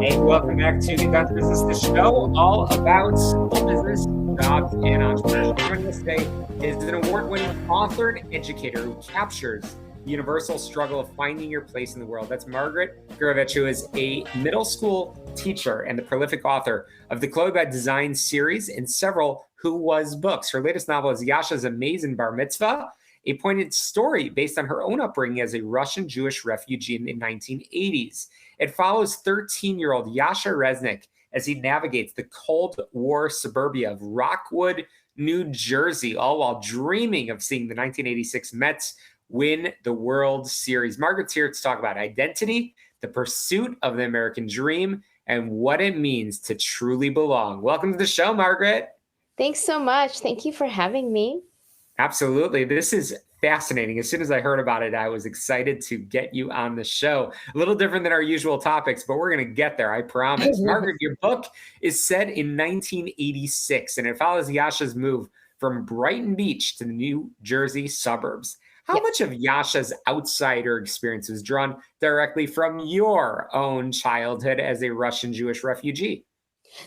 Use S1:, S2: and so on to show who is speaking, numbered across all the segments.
S1: Hey, welcome back to the Guns Business, the show all about small business, jobs, and entrepreneurship. Joining us today is an award-winning author and educator who captures the universal struggle of finding your place in the world. That's Margaret Gurevich, who is a middle school teacher and the prolific author of the Chloe by Design series and several Who Was books. Her latest novel is Yasha's Amazing Bar Mitzvah, a poignant story based on her own upbringing as a Russian Jewish refugee in the 1980s. It follows 13-year-old Yasha Resnick as he navigates the Cold War suburbia of Rockwood, New Jersey, all while dreaming of seeing the 1986 Mets win the World Series. Margaret's here to talk about identity, the pursuit of the American dream, and what it means to truly belong. Welcome to the show, Margaret.
S2: Thanks so much. Thank you for having me.
S1: Absolutely. This is fascinating. As soon as I heard about it, I was excited to get you on the show. A little different than our usual topics, but we're going to get there, I promise. Margaret, your book is set in 1986, and it follows Yasha's move from Brighton Beach to the New Jersey suburbs. How much of Yasha's outsider experience was drawn directly from your own childhood as a Russian Jewish refugee?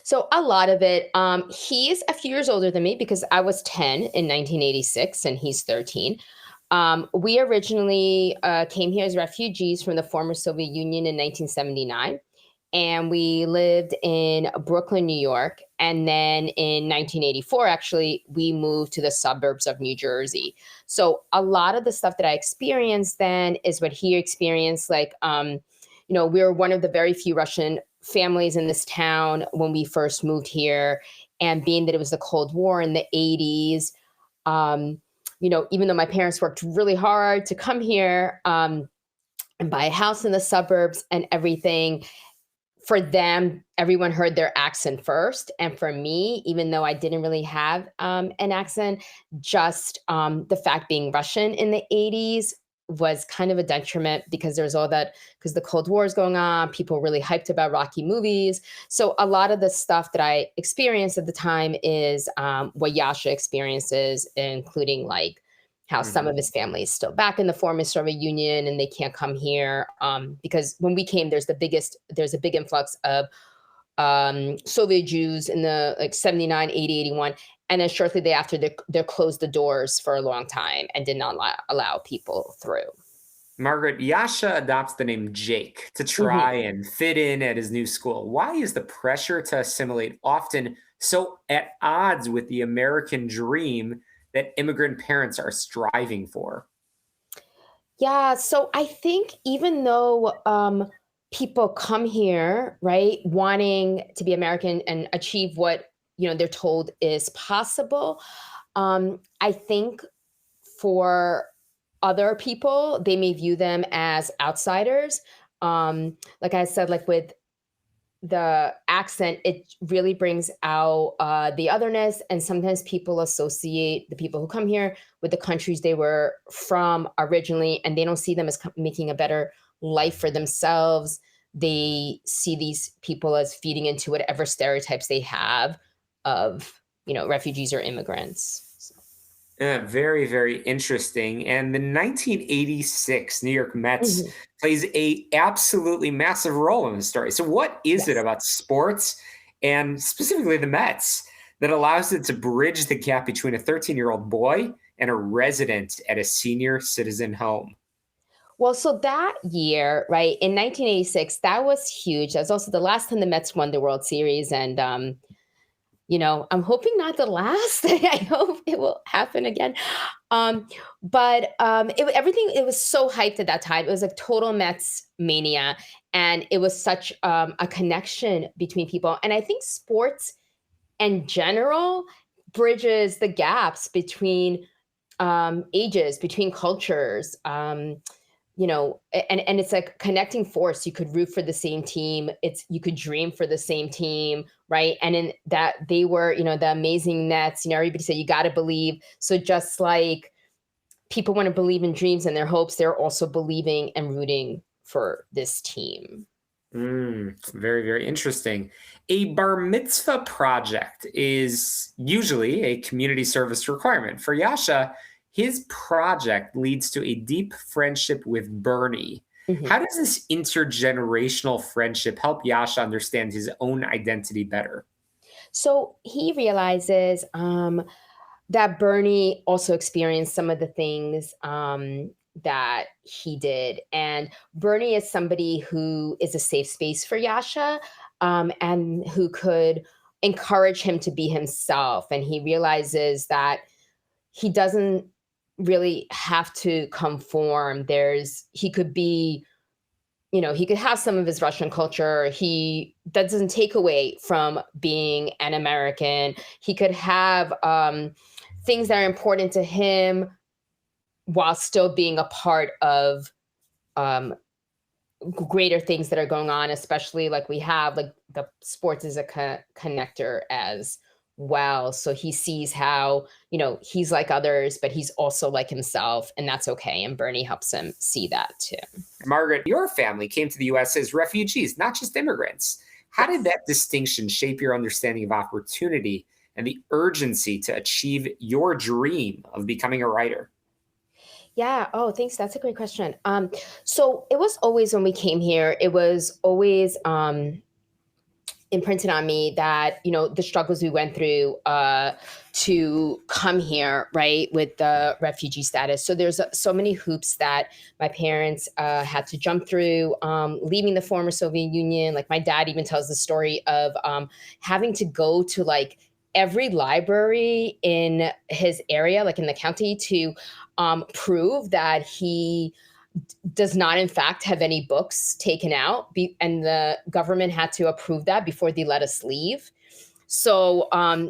S2: So a lot of it, he's a few years older than me because I was 10 in 1986 and he's 13. We originally came here as refugees from the former Soviet Union in 1979. And we lived in Brooklyn, New York. And then in 1984, actually, we moved to the suburbs of New Jersey. So a lot of the stuff that I experienced then is what he experienced. Like, we were one of the very few Russian families in this town when we first moved here. And being that it was the Cold War in the 80s, even though my parents worked really hard to come here and buy a house in the suburbs and everything, for them, everyone heard their accent first. And for me, even though I didn't really have an accent, just the fact being Russian in the 80s was kind of a detriment because there's all that, because the Cold War is going on, people really hyped about Rocky movies. So a lot of the stuff that I experienced at the time is what Yasha experiences, including like how some of his family is still back in the former Soviet Union and they can't come here because when we came, there's a big influx of Soviet Jews in the 79, 80, 81. And then shortly thereafter, they closed the doors for a long time and did not allow people through.
S1: Margaret, Yasha adopts the name Jake to try and fit in at his new school. Why is the pressure to assimilate often so at odds with the American dream that immigrant parents are striving for?
S2: Yeah, so I think even though people come here, right, wanting to be American and achieve what they're told is possible, I think for other people, they may view them as outsiders. Like I said, like with the accent, it really brings out the otherness. And sometimes people associate the people who come here with the countries they were from originally, and they don't see them as making a better life for themselves. They see these people as feeding into whatever stereotypes they have of, refugees or immigrants.
S1: Very, very interesting. And the 1986 New York Mets plays a absolutely massive role in the story. So what is it about sports and specifically the Mets that allows it to bridge the gap between a 13-year-old boy and a resident at a senior citizen home?
S2: Well, so that year, right, in 1986, that was huge. That was also the last time the Mets won the World Series. And, I'm hoping not the last. I hope it will happen again. But it was so hyped at that time. It was like total Mets mania. And it was such a connection between people. And I think sports in general bridges the gaps between ages, between cultures. And it's like a connecting force. You could root for the same team. You could dream for the same team, right? And in that they were, the amazing Nets, everybody said, you got to believe. So just like people want to believe in dreams and their hopes, they're also believing and rooting for this team.
S1: Very, very interesting. A bar mitzvah project is usually a community service requirement. For Yasha, his project leads to a deep friendship with Bernie,
S2: Mhm.
S1: How does this intergenerational friendship help Yasha understand his own identity better?
S2: So he realizes that Bernie also experienced some of the things that he did. And Bernie is somebody who is a safe space for Yasha, and who could encourage him to be himself. And he realizes that he doesn't really have to conform. He could be, he could have some of his Russian culture. That doesn't take away from being an American. He could have things that are important to him while still being a part of um, greater things that are going on, especially like we have like the sports is a connector as well. So he sees how, he's like others, but he's also like himself, and that's okay. And Bernie helps him see that too.
S1: Margaret, your family came to the US as refugees, not just immigrants. How did
S2: Yes.
S1: that distinction shape your understanding of opportunity and the urgency to achieve your dream of becoming a writer?
S2: Yeah. Oh, thanks. That's a great question. So it was always when we came here, it was always imprinted on me that the struggles we went through to come here, right, with the refugee status. So there's so many hoops that my parents had to jump through, leaving the former Soviet Union. Like my dad even tells the story of having to go to like every library in his area, like in the county, to prove that he does not in fact have any books taken out, and the government had to approve that before they let us leave. So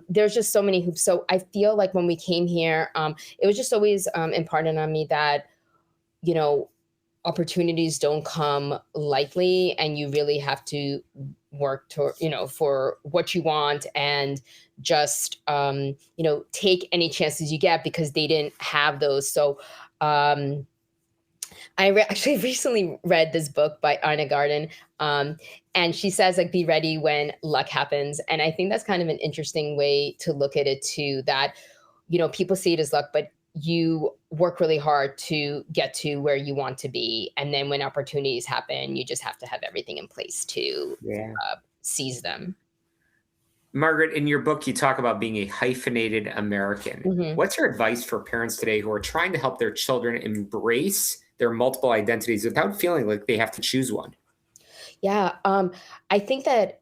S2: there's just so many hoops. So I feel like when we came here, it was just always imparted on me that you know opportunities don't come lightly, and you really have to work to for what you want, and just take any chances you get, because they didn't have those. So um actually recently read this book by Anna Garden, um, and she says like, "Be ready when luck happens." And I think that's kind of an interesting way to look at it too. That people see it as luck, but you work really hard to get to where you want to be, and then when opportunities happen, you just have to have everything in place to
S1: Yeah.
S2: seize them.
S1: Margaret, in your book, you talk about being a hyphenated American.
S2: Mhm.
S1: What's your advice for parents today who are trying to help their children embrace their multiple identities without feeling like they have to choose one?
S2: Yeah, I think that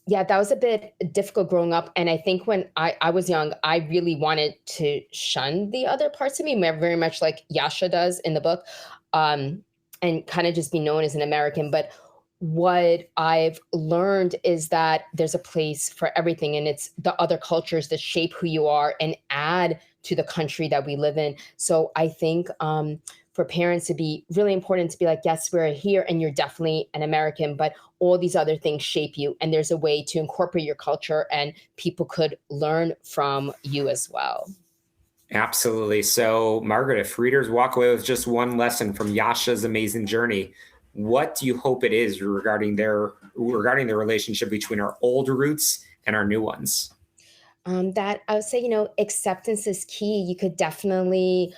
S2: yeah, that was a bit difficult growing up, and I think when I was young, I really wanted to shun the other parts of me, very much like Yasha does in the book, um, and kind of just be known as an American. But what I've learned is that there's a place for everything, and it's the other cultures that shape who you are and add to the country that we live in. So I think for parents to be really important to be like, yes, we're here and you're definitely an American, but all these other things shape you. And there's a way to incorporate your culture, and people could learn from you as well.
S1: Absolutely. So, Margaret, if readers walk away with just one lesson from Yasha's amazing journey, what do you hope it is regarding the relationship between our old roots and our new ones?
S2: That I would say, acceptance is key. You could definitely,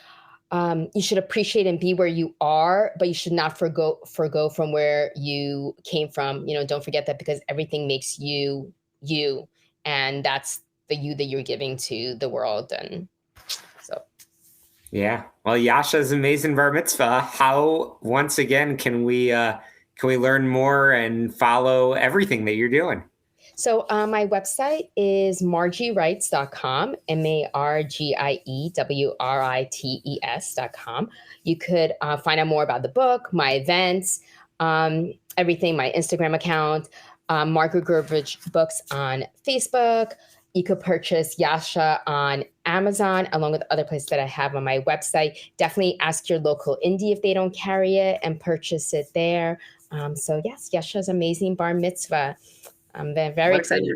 S2: you should appreciate and be where you are, but you should not forgo from where you came from. Don't forget that, because everything makes you you, and that's the you that you're giving to the world. And so,
S1: Yeah. Well, Yasha's amazing bar mitzvah. How once again can we learn more and follow everything that you're doing?
S2: my website is margiewrites.com, margiewrites.com. You could find out more about the book, my events, everything, my Instagram account, Margaret Gurevich Books on Facebook. You could purchase Yasha on Amazon, along with other places that I have on my website. Definitely ask your local indie if they don't carry it, and purchase it there. So yes, Yasha's amazing bar mitzvah. I'm very
S1: What a great
S2: excited.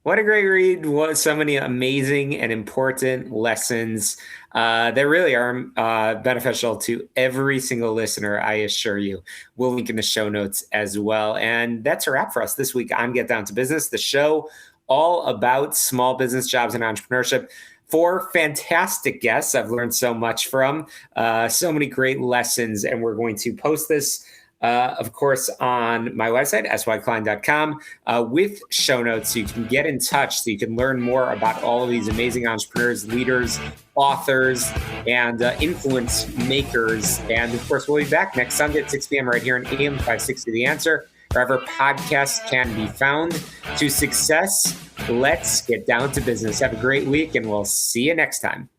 S1: what a great read. What so many amazing and important lessons that really are beneficial to every single listener, I assure you. We'll link in the show notes as well. And that's a wrap for us this week on Get Down to Business, the show all about small business, jobs, and entrepreneurship. 4 fantastic guests I've learned so much from, so many great lessons, and we're going to post this, of course, on my website, syklein.com, with show notes so you can get in touch, so you can learn more about all of these amazing entrepreneurs, leaders, authors, and influence makers. And of course, we'll be back next Sunday at 6 p.m. right here on AM 560 The Answer, wherever podcasts can be found. To success, let's get down to business. Have a great week, and we'll see you next time.